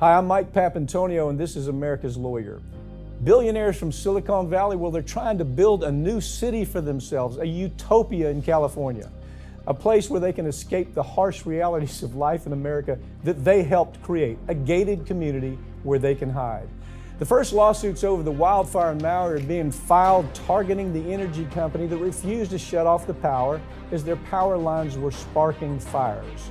Hi, I'm Mike Papantonio, and this is America's Lawyer. Billionaires from Silicon Valley, well, they're trying to build a new city for themselves, a utopia in California, a place where they can escape the harsh realities of life in America that they helped create, a gated community where they can hide. The first lawsuits over the wildfire in Maui are being filed targeting the energy company that refused to shut off the power as their power lines were sparking fires.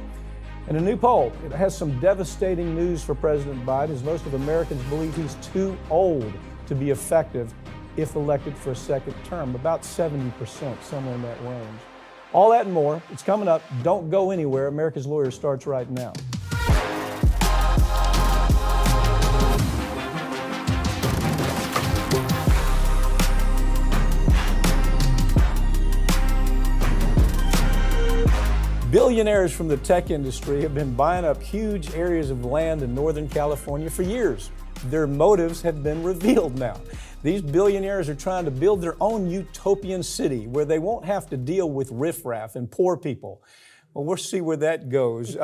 In a new poll, it has some devastating news for President Biden, as most of Americans believe he's too old to be effective if elected for a second term, about 70%, somewhere in that range. All that and more, it's coming up. Don't go anywhere. America's Lawyer starts right now. Billionaires from the tech industry have been buying up huge areas of land in Northern California for years. Their motives have been revealed now. These billionaires are trying to build their own utopian city where they won't have to deal with riffraff and poor people. Well, we'll see where that goes.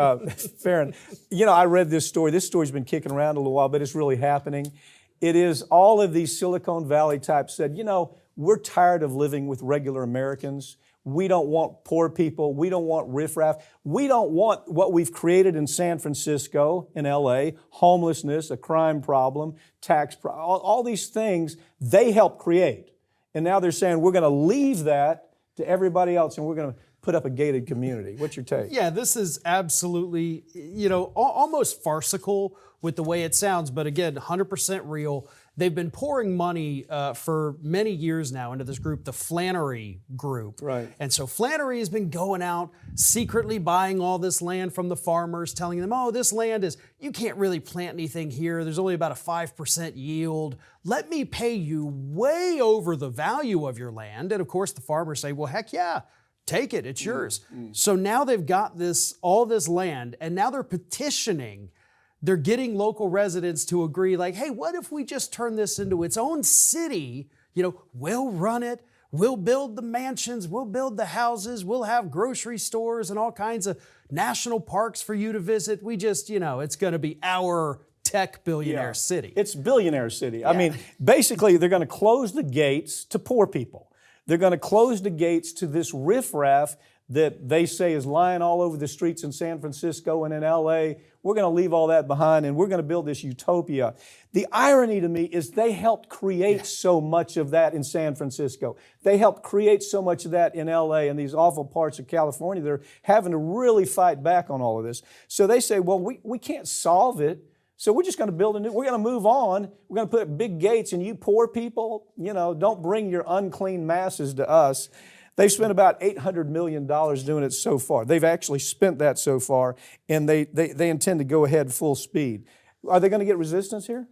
Farron, I read this story. This story's been kicking around a little while, but it's really happening. It is all of these Silicon Valley types said, we're tired of living with regular Americans. We don't want poor people. We don't want riffraff. We don't want what we've created in San Francisco, in LA, homelessness, a crime problem, all these things they helped create. And now they're saying we're going to leave that to everybody else and we're going to put up a gated community. What's your take? Yeah, this is absolutely, almost farcical with the way it sounds, but again, 100% real. They've been pouring money for many years now into this group, the Flannery Group. Right. And so Flannery has been going out, secretly buying all this land from the farmers, telling them, this land you can't really plant anything here. There's only about a 5% yield. Let me pay you way over the value of your land. And of course, the farmers say, well, heck yeah. Take it, it's yours. So now they've got all this land, and now they're petitioning. They're getting local residents to agree, like, hey, what if we just turn this into its own city? We'll run it, we'll build the mansions, we'll build the houses, we'll have grocery stores and all kinds of national parks for you to visit. We just, it's gonna be our tech billionaire city. It's billionaire city. Yeah. I mean, basically, they're gonna close the gates to poor people. They're going to close the gates to this riffraff that they say is lying all over the streets in San Francisco and in LA. We're going to leave all that behind and we're going to build this utopia. The irony to me is they helped create so much of that in San Francisco. They helped create so much of that in LA and these awful parts of California. They're having to really fight back on all of this. So they say, well, we can't solve it. So we're just going to build we're going to move on. We're going to put up big gates, and you poor people, don't bring your unclean masses to us. They've spent about $800 million doing it so far. They've actually spent that so far, and they intend to go ahead full speed. Are they going to get resistance here?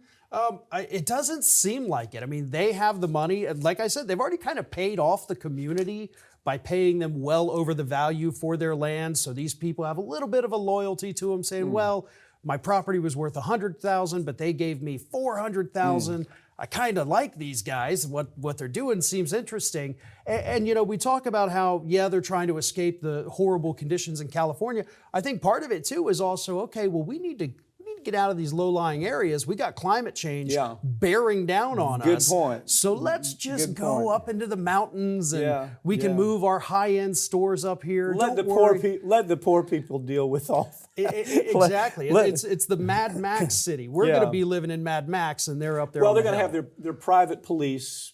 It doesn't seem like it. I mean, they have the money. Like I said, they've already kind of paid off the community by paying them well over the value for their land. So these people have a little bit of a loyalty to them, saying, well, my property was worth $100,000, but they gave me $400,000. I kind of like these guys. What they're doing seems interesting. And we talk about how, they're trying to escape the horrible conditions in California. I think part of it too is also, okay, well, we need to get out of these low-lying areas. We got climate change bearing down on us. Good point. So let's just go up into the mountains and we can move our high-end stores up here. Let the poor people deal with all that. Exactly. It's the Mad Max city. We're going to be living in Mad Max and they're up there. Well, they're going to have their private police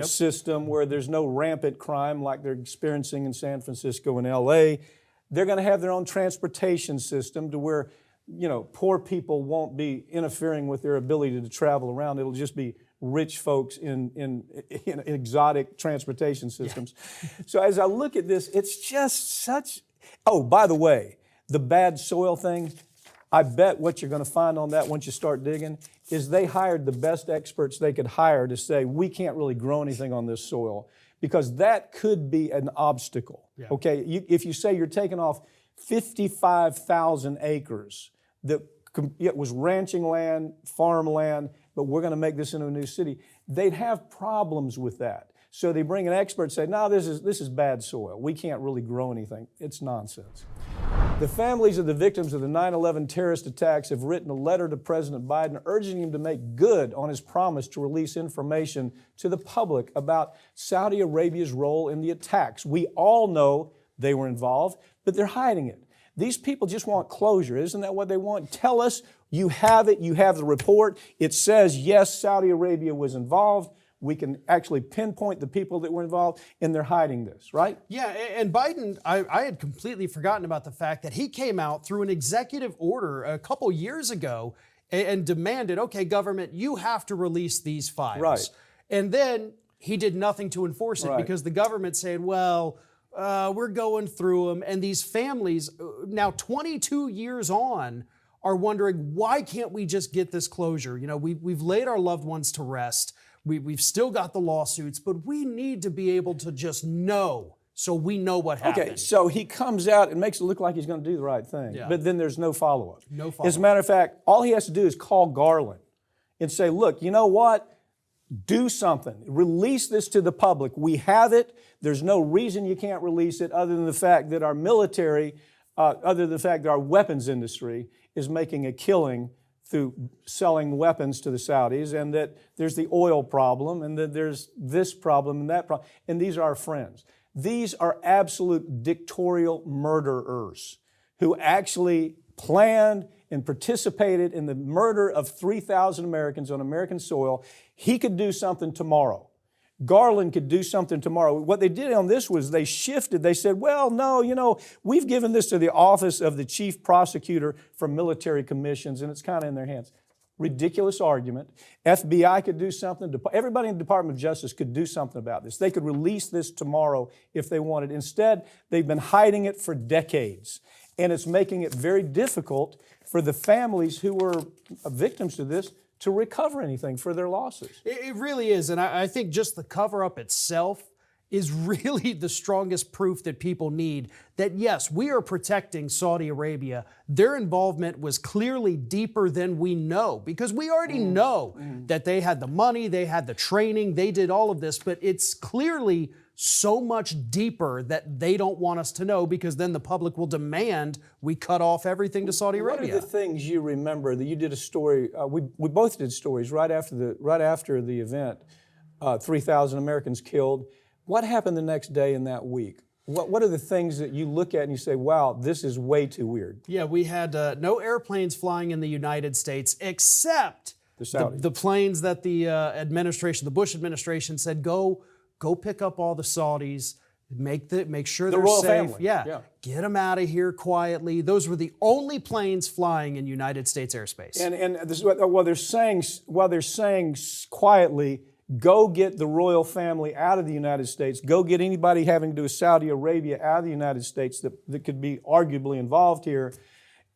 system where there's no rampant crime like they're experiencing in San Francisco and LA. They're going to have their own transportation system to where poor people won't be interfering with their ability to travel around. It'll just be rich folks in exotic transportation systems. So as I look at this, it's just such... Oh, by the way, the bad soil thing, I bet what you're going to find on that once you start digging is they hired the best experts they could hire to say, we can't really grow anything on this soil, because that could be an obstacle. Okay, if you say you're taking off 55,000 acres that it was ranching land, farmland, but we're going to make this into a new city, they'd have problems with that. So they bring an expert and say, no, this is bad soil. We can't really grow anything. It's nonsense. The families of the victims of the 9/11 terrorist attacks have written a letter to President Biden urging him to make good on his promise to release information to the public about Saudi Arabia's role in the attacks. We all know they were involved, but they're hiding it. These people just want closure. Isn't that what they want? Tell us you have it, you have the report. It says, yes, Saudi Arabia was involved. We can actually pinpoint the people that were involved, and they're hiding this, right? Yeah, and Biden, I had completely forgotten about the fact that he came out through an executive order a couple years ago and demanded, okay, government, you have to release these files. Right. And then he did nothing to enforce it Right. because the government said, well, we're going through them. And these families, now 22 years on, are wondering, why can't we just get this closure? You know, we've laid our loved ones to rest. We've still got the lawsuits, but we need to be able to just know so we know what happened. Okay, so he comes out and makes it look like he's going to do the right thing, Yeah. but then there's no follow-up. No follow-up. As a matter of fact, all he has to do is call Garland and say, look, you know what? Do something. Release this to the public. We have it. There's no reason you can't release it other than the fact that our military, other than the fact that our weapons industry is making a killing through selling weapons to the Saudis, and that there's the oil problem, and that there's this problem and that problem, and these are our friends. These are absolute dictatorial murderers who actually planned and participated in the murder of 3,000 Americans on American soil. He could do something tomorrow. Garland could do something tomorrow. What they did on this was they shifted. They said, well, no, you know, we've given this to the Office of the Chief Prosecutor for Military Commissions, and it's kind of in their hands. Ridiculous argument. FBI could do something. Everybody in the Department of Justice could do something about this. They could release this tomorrow if they wanted. Instead, they've been hiding it for decades, and it's making it very difficult for the families who were victims to this to recover anything for their losses. It really is. And I think just the cover up itself is really the strongest proof that people need that, yes, we are protecting Saudi Arabia. Their involvement was clearly deeper than we know because we already know that they had the money, they had the training, they did all of this, but it's clearly so much deeper that they don't want us to know because then the public will demand we cut off everything to Saudi Arabia. What are the things you remember that you did a story? We both did stories right after the event. 3,000 Americans killed. What happened the next day in that week? What are the things that you look at and you say, wow, this is way too weird? Yeah, we had no airplanes flying in the United States except the planes that the Bush administration said go pick up all the Saudis, make sure they're royal safe. family. Yeah, get them out of here quietly. Those were the only planes flying in United States airspace. And this is while they're saying quietly, go get the royal family out of the United States. Go get anybody having to do with Saudi Arabia out of the United States that could be arguably involved here.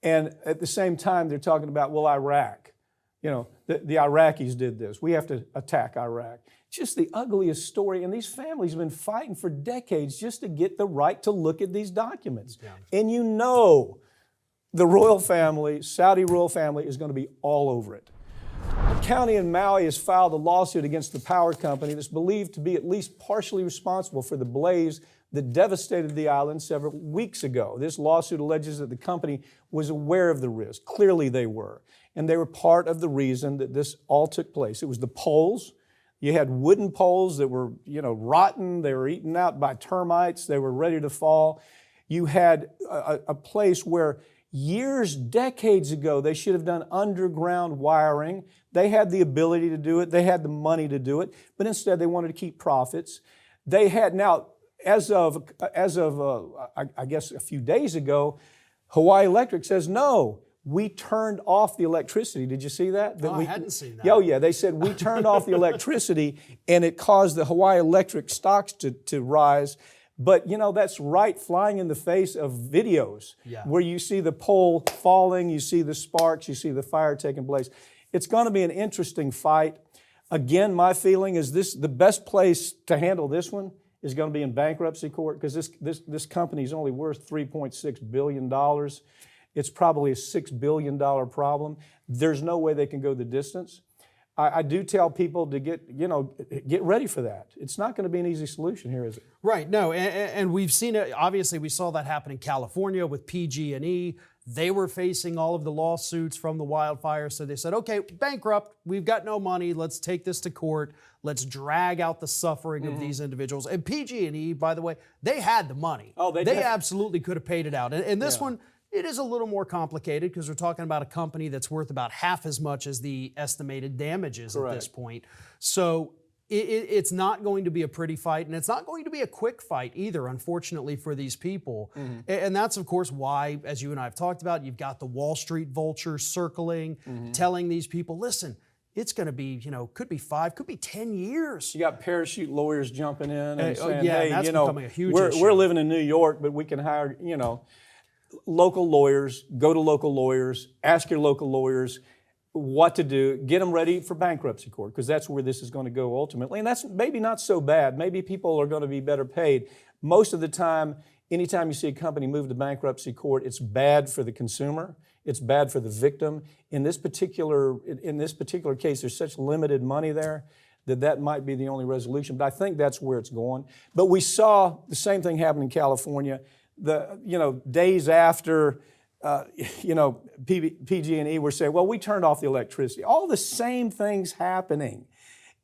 And at the same time, they're talking about, well, Iraq. You know, the Iraqis did this. We have to attack Iraq. Just the ugliest story. And these families have been fighting for decades just to get the right to look at these documents. Yeah. And you know the royal family, Saudi royal family, is going to be all over it. The county in Maui has filed a lawsuit against the power company that's believed to be at least partially responsible for the blaze that devastated the island several weeks ago. This lawsuit alleges that the company was aware of the risk. Clearly they were. And they were part of the reason that this all took place. It was the poles. You had wooden poles that were, rotten. They were eaten out by termites. They were ready to fall. You had a place where decades ago, they should have done underground wiring. They had the ability to do it. They had the money to do it. But instead, they wanted to keep profits. They had, now, as of I guess a few days ago, Hawaii Electric says, no, we turned off the electricity. Did you see that? I hadn't seen that. Oh, yeah. They said we turned off the electricity, and it caused the Hawaii Electric stocks to rise. But, that's right flying in the face of videos where you see the pole falling, you see the sparks, you see the fire taking place. It's going to be an interesting fight. Again, my feeling is the best place to handle this one is going to be in bankruptcy court because this company is only worth $3.6 billion. It's probably a $6 billion problem. There's no way they can go the distance. I do tell people to get ready for that. It's not going to be an easy solution here, is it? Right. No, and we've seen it. Obviously, we saw that happen in California with PG&E. They were facing all of the lawsuits from the wildfires, so they said, okay, bankrupt, we've got no money, let's take this to court, let's drag out the suffering of these individuals. And PG&E, by the way, they had the money. Oh, they absolutely could have paid it out. And this one, it is a little more complicated because we're talking about a company that's worth about half as much as the estimated damages at this point. So it's not going to be a pretty fight, and it's not going to be a quick fight either, unfortunately, for these people. And that's, of course, why, as you and I have talked about, you've got the Wall Street vultures circling, telling these people, listen, it's going to be, could be 5, could be 10 years. You got parachute lawyers jumping in and saying, yeah, hey, that's becoming a huge issue. we're living in New York, but we can hire, local lawyers, go to local lawyers, ask your local lawyers what to do, get them ready for bankruptcy court, because that's where this is going to go ultimately. And that's maybe not so bad. Maybe people are going to be better paid. Most of the time, anytime you see a company move to bankruptcy court, it's bad for the consumer. It's bad for the victim. In this particular case, there's such limited money there that might be the only resolution. But I think that's where it's going. But we saw the same thing happen in California. Days after, PG&E were saying, well, we turned off the electricity. All the same things happening.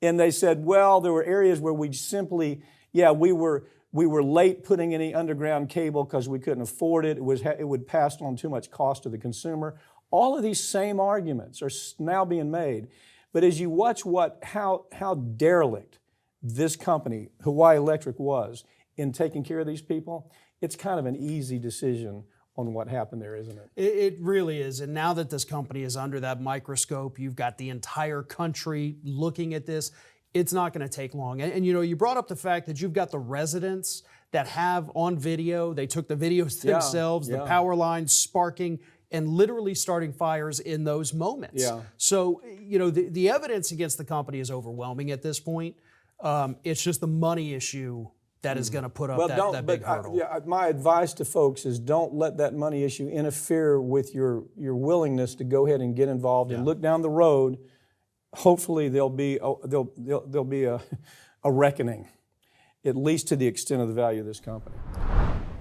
And they said, well, there were areas where we simply, we were late putting any underground cable because we couldn't afford it. It would pass on too much cost to the consumer. All of these same arguments are now being made. But as you watch how derelict this company, Hawaii Electric, was in taking care of these people, it's kind of an easy decision on what happened there, isn't it? It really is. And now that this company is under that microscope, you've got the entire country looking at this. It's not going to take long. And you brought up the fact that you've got the residents that have on video, they took the videos themselves, the power lines sparking and literally starting fires in those moments. Yeah. So, the evidence against the company is overwhelming at this point. It's just the money issue that is going to put up that big hurdle. My advice to folks is don't let that money issue interfere with your willingness to go ahead and get involved and look down the road. Hopefully there'll be a reckoning, at least to the extent of the value of this company.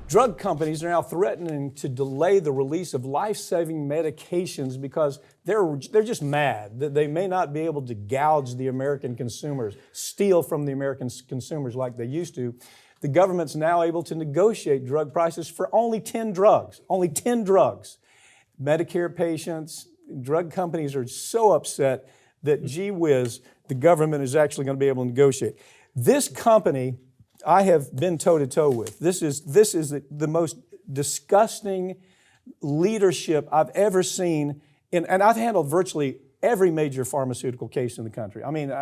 Drug companies are now threatening to delay the release of life-saving medications because they're just mad that they may not be able to gouge the American consumers, steal from the American consumers like they used to. The government's now able to negotiate drug prices for only 10 drugs. Only 10 drugs. Medicare patients, drug companies are so upset that, gee whiz, the government is actually going to be able to negotiate. This company I have been toe-to-toe with. This is the most disgusting leadership I've ever seen, and I've handled virtually every major pharmaceutical case in the country. I mean,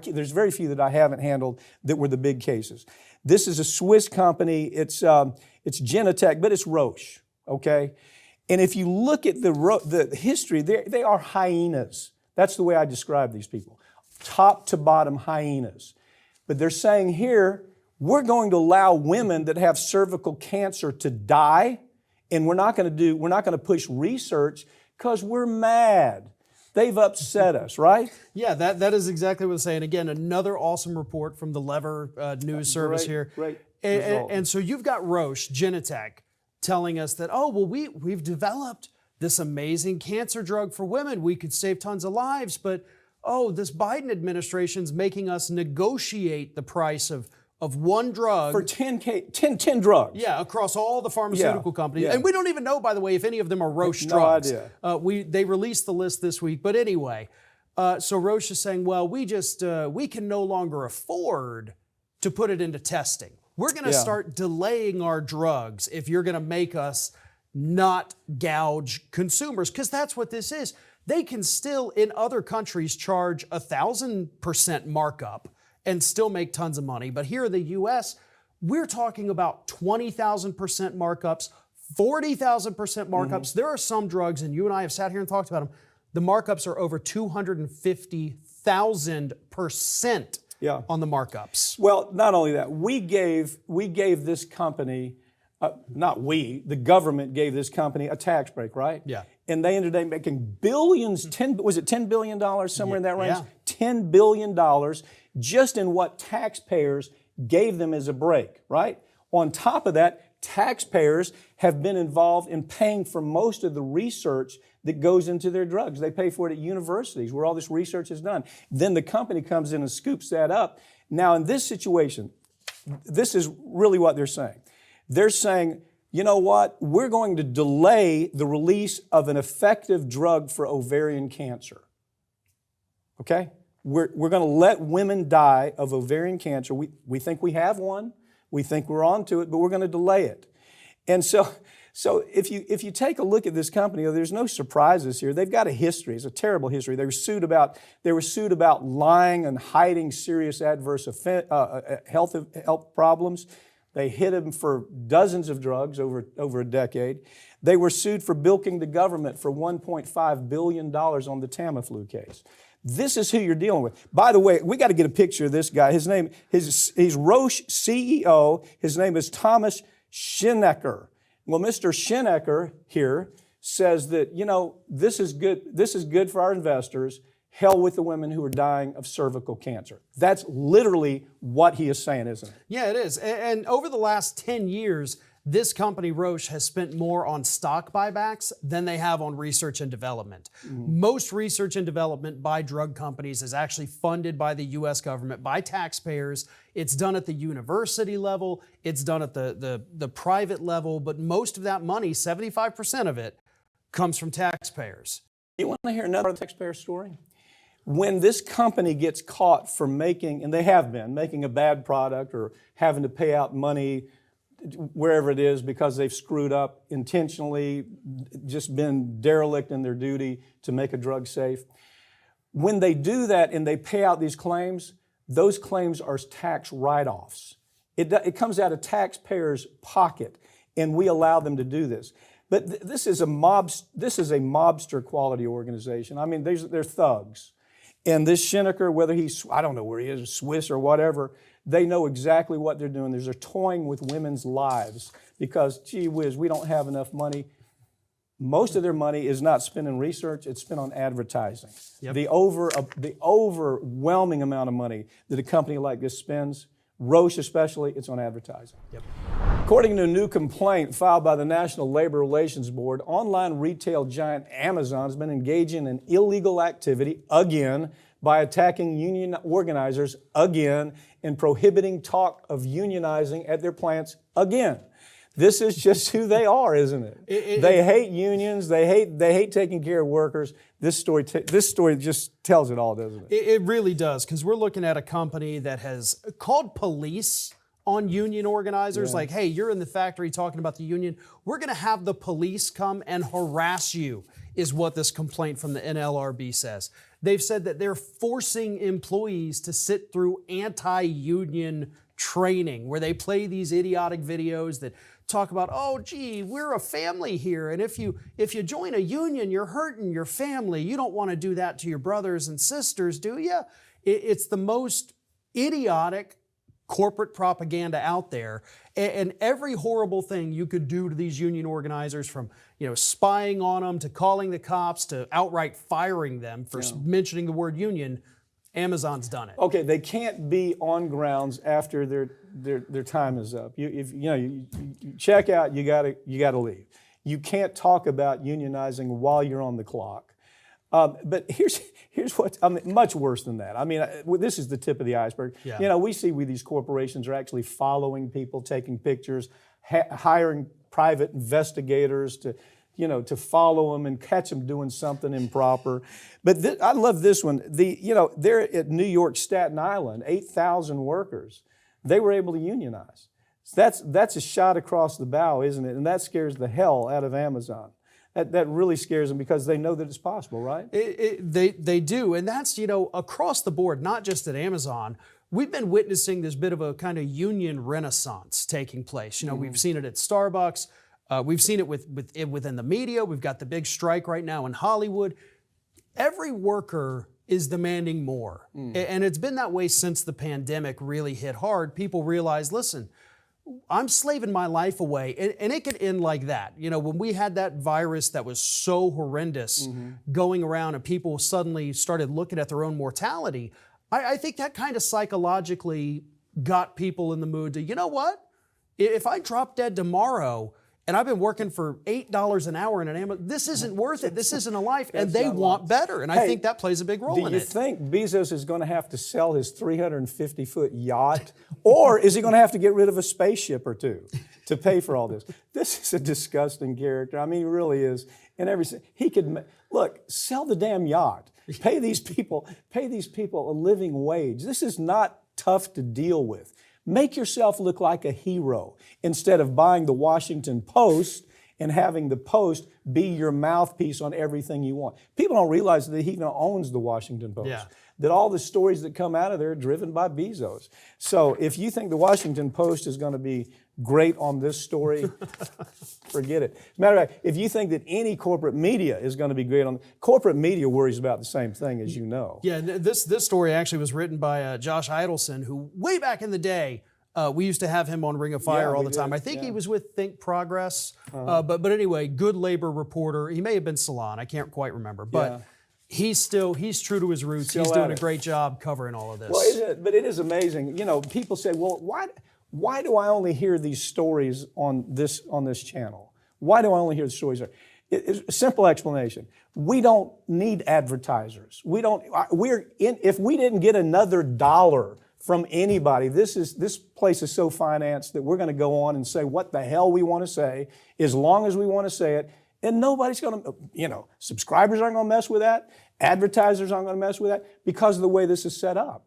there's very few that I haven't handled that were the big cases. This is a Swiss company. It's Genentech, but it's Roche, okay? And if you look at the history, they are hyenas. That's the way I describe these people. Top to bottom hyenas. But they're saying here, we're going to allow women that have cervical cancer to die, and we're not going to push research because we're mad. They've upset us, right? Yeah, that is exactly what I'm saying. Again, another awesome report from the Lever News Service here. Great and so you've got Roche, Genentech, telling us that, we've developed this amazing cancer drug for women. We could save tons of lives, but this Biden administration's making us negotiate the price of one drug. For 10 drugs. Yeah, across all the pharmaceutical companies. Yeah. And we don't even know, by the way, if any of them are Roche drugs. No idea. They released the list this week. But anyway, so Roche is saying, well, we can no longer afford to put it into testing. We're going to start delaying our drugs if you're going to make us not gouge consumers, because that's what this is. They can still, in other countries, charge 1,000% markup and still make tons of money. But here in the U.S., we're talking about 20,000% markups, 40,000% markups. There are some drugs, and you and I have sat here and talked about them, the markups are over 250,000% on the markups. Well, not only that, we gave this company, the government gave this company a tax break, right? Yeah. and they ended up making billions, was it $10 billion, somewhere in that range? Yeah. $10 billion just in what taxpayers gave them as a break, right? On top of that, taxpayers have been involved in paying for most of the research that goes into their drugs. They pay for it at universities where all this research is done. Then the company comes in and scoops that up. Now, in this situation, this is really what they're saying. They're saying, you know what? We're going to delay the release of an effective drug for ovarian cancer. Okay? We're going to let women die of ovarian cancer. We think we have one. We think we're on to it, but we're going to delay it. And so if you take a look at this company, there's no surprises here. They've got a history. It's a terrible history. They were sued about lying and hiding serious adverse health problems. They hit them for dozens of drugs over a decade. They were sued for bilking the government for $1.5 billion on the Tamiflu case. This is who you're dealing with. By the way, we got to get a picture of this guy. He's Roche CEO. His name is Thomas Schenecker. Well, Mr. Schenecker here says that, you know, this is good for our investors. Hell with the women who are dying of cervical cancer. That's literally what he is saying, isn't it? Yeah, it is. And over the last 10 years, this company, Roche, has spent more on stock buybacks than they have on research and development. Most research and development by drug companies is actually funded by the U.S. government, by taxpayers. It's done at the university level. It's done at the private level. But most of that money, 75% of it, comes from taxpayers. You want to hear another taxpayer story? When this company gets caught for making, and they have been, making a bad product or having to pay out money wherever it is because they've screwed up intentionally, just been derelict in their duty to make a drug safe. When they do that and they pay out these claims, those claims are tax write-offs. It comes out of taxpayers' pocket, and we allow them to do this. But this is a mobster quality organization. I mean, they're thugs. And this Schenecker, whether I don't know where he is, Swiss or whatever, they know exactly what they're doing. They're toying with women's lives because, gee whiz, we don't have enough money. Most of their money is not spent in research, it's spent on advertising. Yep. The overwhelming amount of money that a company like this spends, Roche especially, it's on advertising. Yep. According to a new complaint filed by the National Labor Relations Board, online retail giant Amazon has been engaging in illegal activity again by attacking union organizers again and prohibiting talk of unionizing at their plants again. This is just who they are, isn't it? They hate unions. They hate taking care of workers. This story just tells it all, doesn't it? It really does, because we're looking at a company that has called police on union organizers, like, hey, you're in the factory talking about the union. We're going to have the police come and harass you, is what this complaint from the NLRB says. They've said that they're forcing employees to sit through anti-union training where they play these idiotic videos that talk about, oh, gee, we're a family here, and if you join a union, you're hurting your family. You don't want to do that to your brothers and sisters, do you? It's the most idiotic corporate propaganda out there, and every horrible thing you could do to these union organizers, from spying on them to calling the cops to outright firing them for mentioning the word union, Amazon's done it. Okay, they can't be on grounds after their time is up. You check out, you gotta leave. You can't talk about unionizing while you're on the clock. But here's what, much worse than that. I mean, this is the tip of the iceberg. Yeah. We see these corporations are actually following people, taking pictures, hiring private investigators to follow them and catch them doing something improper. But I love this one. They're at New York, Staten Island, 8,000 workers. They were able to unionize. That's a shot across the bow, isn't it? And that scares the hell out of Amazon. That really scares them because they know that it's possible, right? They do, and that's across the board, not just at Amazon. We've been witnessing this bit of a kind of union renaissance taking place. We've seen it at Starbucks. We've seen it within the media. We've got the big strike right now in Hollywood. Every worker is demanding more, and it's been that way since the pandemic really hit hard. People realize, listen, I'm slaving my life away. And it could end like that. You know, when we had that virus that was so horrendous going around and people suddenly started looking at their own mortality, I think that kind of psychologically got people in the mood to, you know what? If I drop dead tomorrow and I've been working for $8 an hour in an ambulance, this isn't worth it. This isn't a life. And they want better. And I think that plays a big role in it. Do you think Bezos is going to have to sell his 350-foot yacht? Or is he going to have to get rid of a spaceship or two to pay for all this? This is a disgusting character. I mean, he really is. And he could, look, sell the damn yacht. Pay these people a living wage. This is not tough to deal with. Make yourself look like a hero instead of buying the Washington Post and having the Post be your mouthpiece on everything you want. People don't realize that he even owns the Washington Post. Yeah. That all the stories that come out of there are driven by Bezos. So if you think the Washington Post is going to be great on this story, forget it. Matter of fact, if you think that any corporate media is going to be great on, corporate media worries about the same thing, as you know. Yeah, this story actually was written by Josh Idelson, who way back in the day, we used to have him on Ring of Fire all the time. I think he was with Think Progress, but anyway, good labor reporter. He may have been Salon, I can't quite remember, but he's true to his roots. He's doing a great job covering all of this. Well, but it is amazing. You know, people say, well, why do I only hear these stories on this channel? Why do I only hear the stories there? It's a simple explanation. We don't need advertisers. If we didn't get another dollar from anybody, this place is so financed that we're going to go on and say what the hell we want to say, as long as we want to say it, and nobody's going to, subscribers aren't going to mess with that, advertisers aren't going to mess with that because of the way this is set up.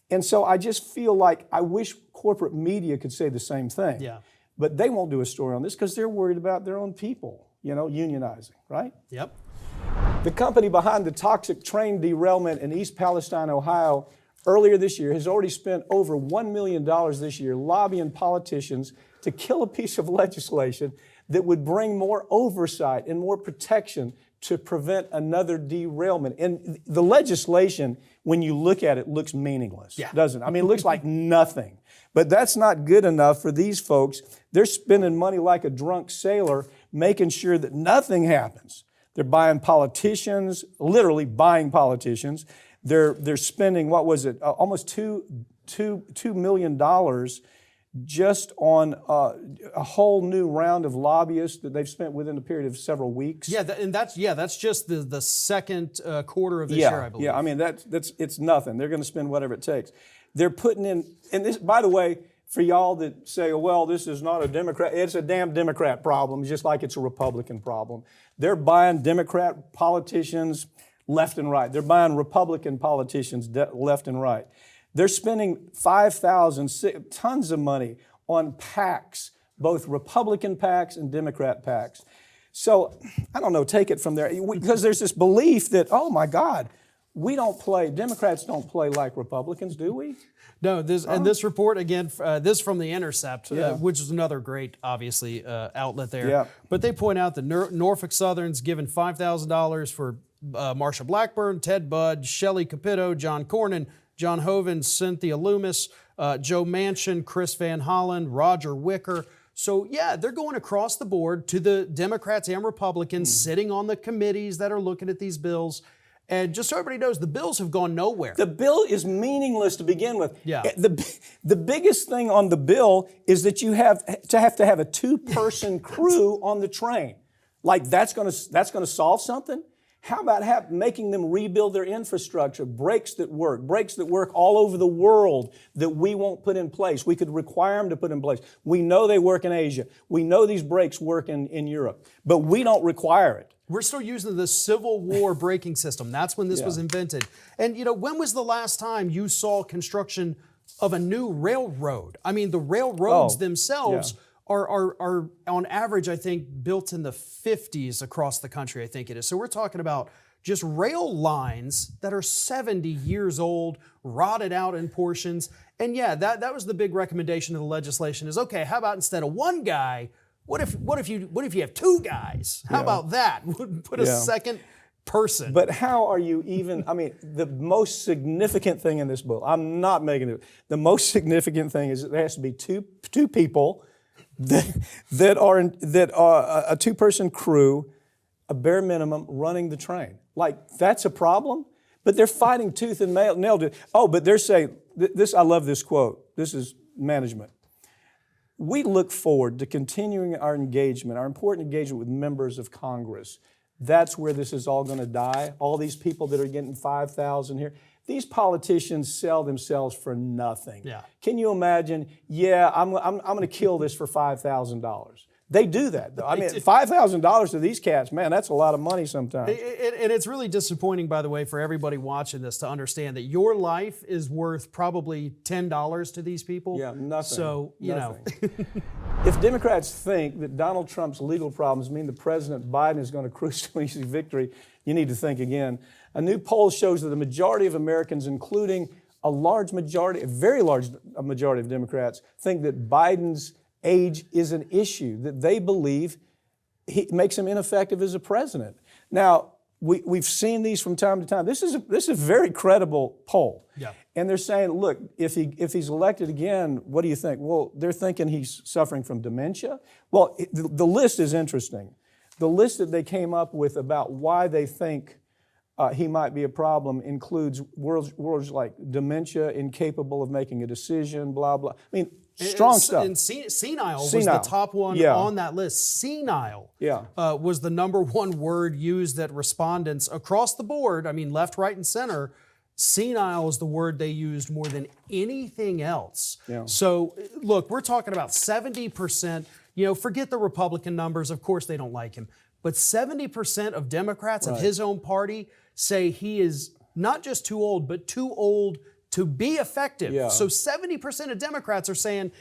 And so I just feel like I wish corporate media could say the same thing. Yeah. But they won't do a story on this because they're worried about their own people, unionizing, right? Yep. The company behind the toxic train derailment in East Palestine, Ohio, earlier this year has already spent over $1 million this year lobbying politicians to kill a piece of legislation that would bring more oversight and more protection to prevent another derailment. And the legislation, when you look at it, looks meaningless, doesn't it? I mean, it looks like nothing. But that's not good enough for these folks. They're spending money like a drunk sailor, making sure that nothing happens. They're buying politicians, literally buying politicians. They're spending, almost $2 million just on a whole new round of lobbyists that they've spent within a period of several weeks. Yeah, that's just the second quarter of this year, I believe. Yeah, I mean it's nothing. They're going to spend whatever it takes. They're putting in, and this, by the way, for y'all that say, well, this is not a Democrat, it's a damn Democrat problem, just like it's a Republican problem. They're buying Democrat politicians left and right. They're buying Republican politicians left and right. They're spending tons of money on PACs, both Republican PACs and Democrat PACs. So, I don't know, take it from there. Because there's this belief that, oh my God, Democrats don't play like Republicans, do we? No, this report, again, this from The Intercept, which is another great, obviously, outlet there. Yeah. But they point out that Norfolk Southern's given $5,000 for Marsha Blackburn, Ted Budd, Shelley Capito, John Cornyn, John Hoeven, Cynthia Loomis, Joe Manchin, Chris Van Hollen, Roger Wicker. So, they're going across the board to the Democrats and Republicans sitting on the committees that are looking at these bills. And just so everybody knows, the bills have gone nowhere. The bill is meaningless to begin with. Yeah. The biggest thing on the bill is that you have to have a two-person crew on the train. Like that's going to solve something? How about making them rebuild their infrastructure, brakes that work all over the world that we won't put in place. We could require them to put in place. We know they work in Asia. We know these brakes work in Europe, but we don't require it. We're still using the Civil War braking system. That's when this was invented. And, when was the last time you saw construction of a new railroad? I mean, the railroads themselves are on average, I think, built in the 50s across the country, I think it is. So we're talking about just rail lines that are 70 years old, rotted out in portions. And that was the big recommendation of the legislation is, okay, how about instead of one guy, what if you have two guys? How about that? Put a second person. But how are you even, the most significant thing in this bill, I'm not making it, the most significant thing is that there has to be two people that are a two-person crew, a bare minimum, running the train. Like, that's a problem? But they're fighting tooth and nail to. Oh, but they're saying, this. I love this quote. This is management. We look forward to continuing our engagement, our important engagement with members of Congress. That's where this is all going to die. All these people that are getting 5,000 here. These politicians sell themselves for nothing. Yeah. Can you imagine? Yeah, I'm going to kill this for $5,000. They do that, though. I mean, $5,000 to these cats, man, that's a lot of money sometimes. And it's really disappointing, by the way, for everybody watching this to understand that your life is worth probably $10 to these people. Yeah, nothing. So, you know. If Democrats think that Donald Trump's legal problems mean that President Biden is going to cruise to an easy victory, you need to think again. A new poll shows that the majority of Americans, including a very large majority of Democrats, think that Biden's age is an issue, that they believe he makes him ineffective as a president. Now, we've seen these from time to time. This is a very credible poll. Yeah. And they're saying, look, if he's elected again, what do you think? Well, they're thinking he's suffering from dementia. Well, the list is interesting. The list that they came up with about why they think he might be a problem includes words like dementia, incapable of making a decision, blah, blah. I mean, strong stuff. And senile was the top one on that list. Senile was the number one word used that respondents across the board, I mean, left, right, and center, senile is the word they used more than anything else. Yeah. So, look, we're talking about 70%. You know, forget the Republican numbers. Of course, they don't like him. But 70% of Democrats of his own party say he is not just too old, but too old to be effective. Yeah. So 70% of Democrats are saying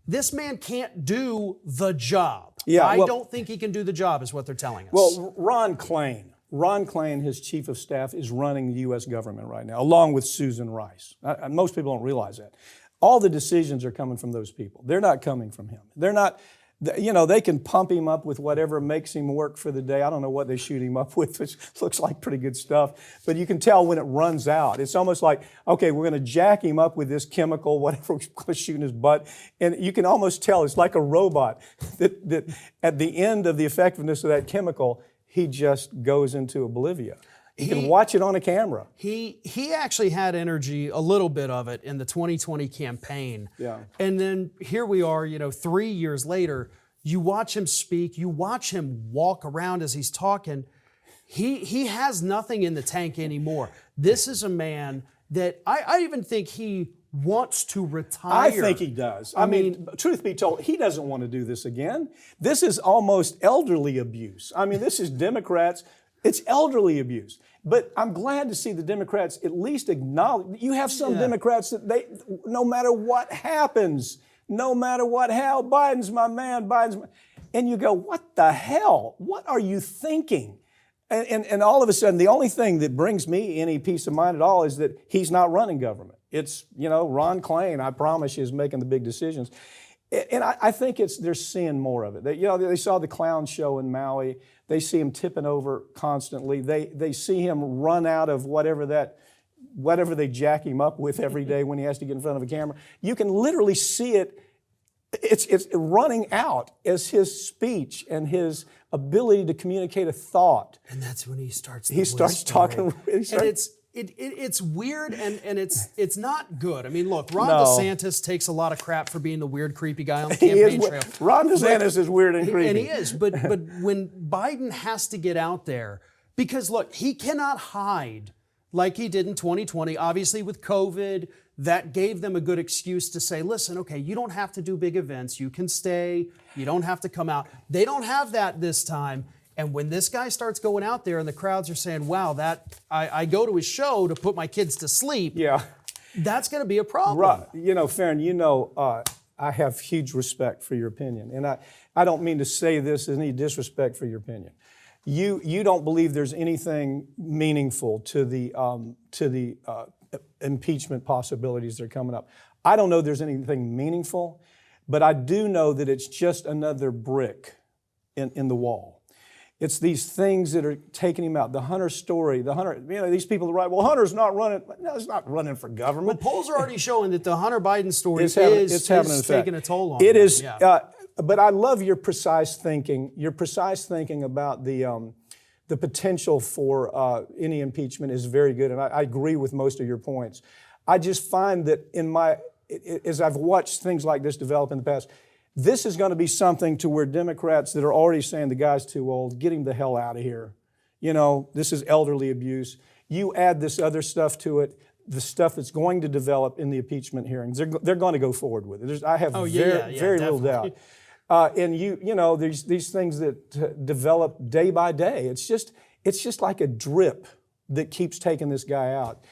this man can't do the job. Yeah, I don't think he can do the job, is what they're telling us. Well, Ron Klain, his chief of staff, is running the U.S. government right now, along with Susan Rice. Most people don't realize that. All the decisions are coming from those people. They're not coming from him. They're not. You know, they can pump him up with whatever makes him work for the day. I don't know what they shoot him up with, which looks like pretty good stuff. But you can tell when it runs out. It's almost like, okay, we're going to jack him up with this chemical, whatever we're going to shoot in his butt. And you can almost tell it's like a robot that at the end of the effectiveness of that chemical, he just goes into oblivion. You can watch it on a camera. He actually had energy, a little bit of it, in the 2020 campaign. Yeah. And then here we are, 3 years later, you watch him speak, you watch him walk around as he's talking. He has nothing in the tank anymore. This is a man that I even think he wants to retire. I think he does. I mean, truth be told, he doesn't want to do this again. This is almost elderly abuse. I mean, this is Democrats. It's elderly abuse. But I'm glad to see the Democrats at least acknowledge. You have some Democrats that no matter what happens, no matter what, hell, Biden's my man, and you go, what the hell? What are you thinking? And all of a sudden, the only thing that brings me any peace of mind at all is that he's not running government. It's, Ron Klain, I promise you, is making the big decisions. And I think they're seeing more of it. They saw the clown show in Maui. They see him tipping over constantly. They see him run out of whatever they jack him up with every day when he has to get in front of a camera. You can literally see it. It's running out as his speech and his ability to communicate a thought. And that's when he starts. He starts talking. And it's weird and it's not good. I mean, look, Ron DeSantis takes a lot of crap for being the weird, creepy guy on the campaign trail. Ron DeSantis is weird and creepy. And he is, but when Biden has to get out there, because look, he cannot hide like he did in 2020, obviously with COVID, that gave them a good excuse to say, listen, okay, you don't have to do big events. You can stay. You don't have to come out. They don't have that this time. And when this guy starts going out there and the crowds are saying, wow, I go to his show to put my kids to sleep, that's going to be a problem. Right. Farron, I have huge respect for your opinion. And I don't mean to say this as any disrespect for your opinion. You don't believe there's anything meaningful to the impeachment possibilities that are coming up. I don't know there's anything meaningful, but I do know that it's just another brick in the wall. It's these things that are taking him out. The Hunter story, these people that write, well, Hunter's not running. No, he's not running for government. Well, polls are already showing that the Hunter Biden story is taking a toll on it. them. Is, But I love your precise thinking. Your precise thinking about the potential for any impeachment is very good, and I agree with most of your points. I just find that as I've watched things like this develop in the past, this is going to be something to where Democrats that are already saying the guy's too old, get him the hell out of here. You know, this is elderly abuse. You add this other stuff to it, the stuff that's going to develop in the impeachment hearings. They're going to go forward with it. I have very little doubt. And you know, there's these things that develop day by day. It's just like a drip that keeps taking this guy out.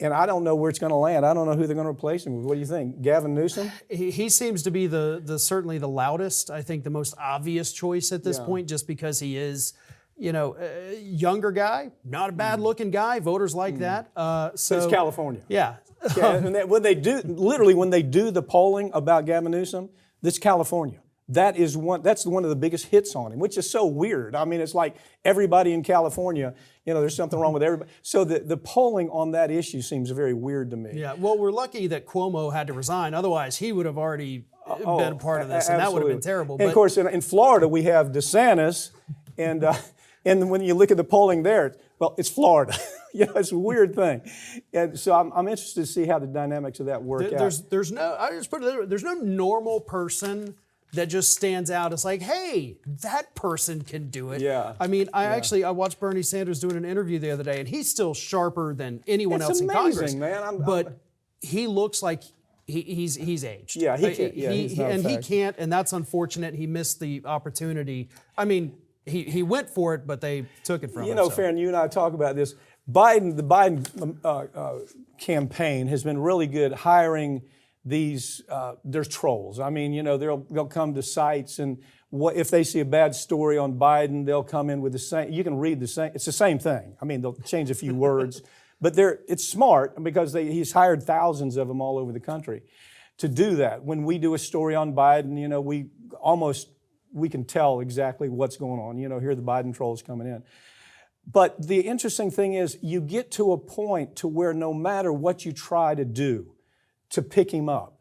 And I don't know where it's going to land. I don't know who they're going to replace him with. What do you think? Gavin Newsom? He seems to be the certainly the loudest. I think the most obvious choice at this point, just because he is, you know, a younger guy, not a bad looking guy. Voters like that. So it's California. Yeah. And when they do the polling about Gavin Newsom, that's California. That's one of the biggest hits on him, which is so weird. I mean, it's like everybody in California, you know, there's something wrong with everybody. So the polling on that issue seems very weird to me. Yeah, well, we're lucky that Cuomo had to resign. Otherwise, he would have already been a part of this, and that would have been terrible. And of course, in Florida, we have DeSantis, and when you look at the polling there, well, it's Florida. You know, it's a weird thing. And so I'm interested to see how the dynamics of that work out. There's no normal person that just stands out as like, hey, that person can do it. Yeah. I mean, I watched Bernie Sanders doing an interview the other day, and he's still sharper than anyone else in Congress. Man. But he looks like he's aged. Yeah, he can't. Yeah, he can't, and that's unfortunate. He missed the opportunity. I mean, he went for it, but they took it from him. You know, Farron, you and I talk about this. The Biden campaign has been really good hiring there's trolls. I mean, you know, they'll come to sites, and if they see a bad story on Biden, they'll come in with the same. You can read the same. It's the same thing. I mean, they'll change a few words, but it's smart because he's hired thousands of them all over the country to do that. When we do a story on Biden, you know, we can tell exactly what's going on. You know, here are the Biden trolls coming in. But the interesting thing is, you get to a point to where no matter what you try to do to pick him up,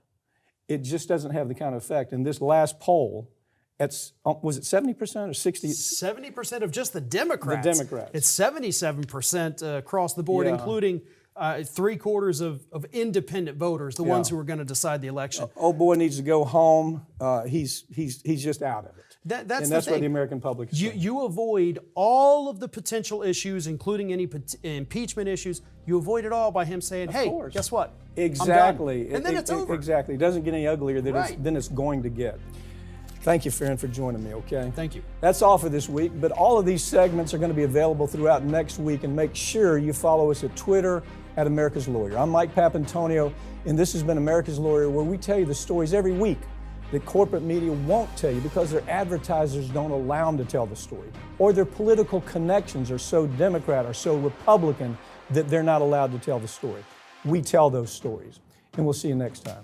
it just doesn't have the kind of effect. In this last poll, was it 70% or 60? 70% of just the Democrats. The Democrats. It's 77% across the board, including 3/4 of independent voters, the ones who are going to decide the election. Old boy needs to go home. He's just out of it. That's what the American public is saying. You avoid all of the potential issues, including any impeachment issues. You avoid it all by him saying, "Hey, guess what? Exactly." I'm done." And then it's over. Exactly. It doesn't get any uglier than it's going to get. Thank you, Farron, for joining me, okay? Thank you. That's all for this week, but all of these segments are going to be available throughout next week, and make sure you follow us at Twitter at America's Lawyer. I'm Mike Papantonio, and this has been America's Lawyer, where we tell you the stories every week that corporate media won't tell you because their advertisers don't allow them to tell the story, or their political connections are so Democrat or so Republican that they're not allowed to tell the story. We tell those stories, and we'll see you next time.